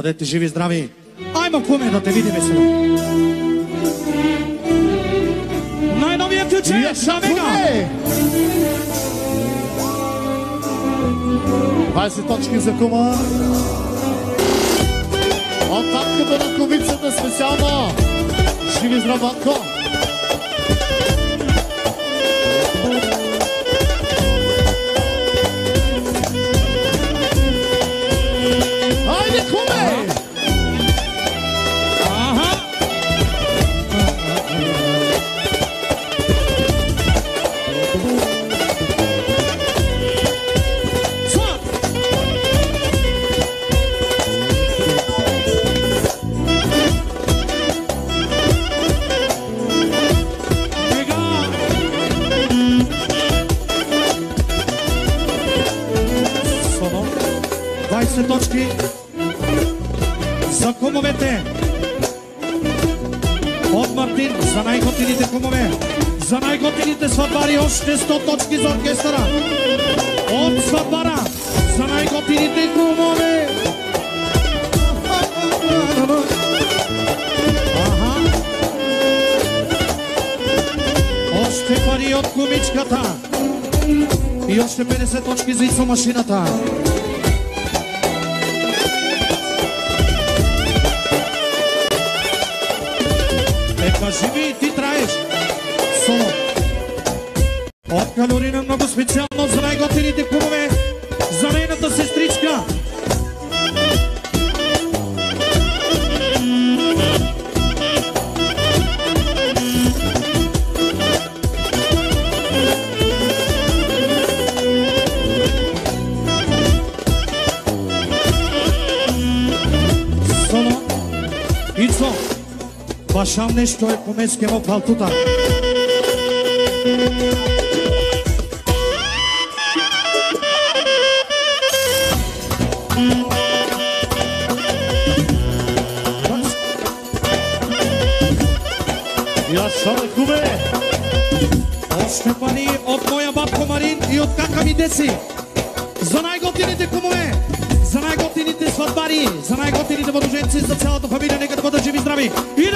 Бъдете живи и здрави. Аймо, куме, да те видиме сега. Най-новия ключ е на Мега. 20 точки за кума. От татката на кумицата специално. Живи здрав, Ванко. Айде, куме! Точки за кумовете от Мартин, за най-готините кумове, за най-готините сватбари, още 100 точки за оркестъра от сватбара, за най-готините кумове. Още пари от кумичката и още 50 точки за ИЦО машината. Кажи ми, ти траеш. Соло. От Калорина много специално за най-готините кумове, за нейната сестричка. Соло. Ицо. Башам нещо е помески му палтута. Я шаре, куме! Още пари от моя бабко Марин и от кака ми деси. За най-готините кумове, за най-готините сватбари, за най-готините младоженци, за цялата фамилия, нека да бъдат живи и здрави. И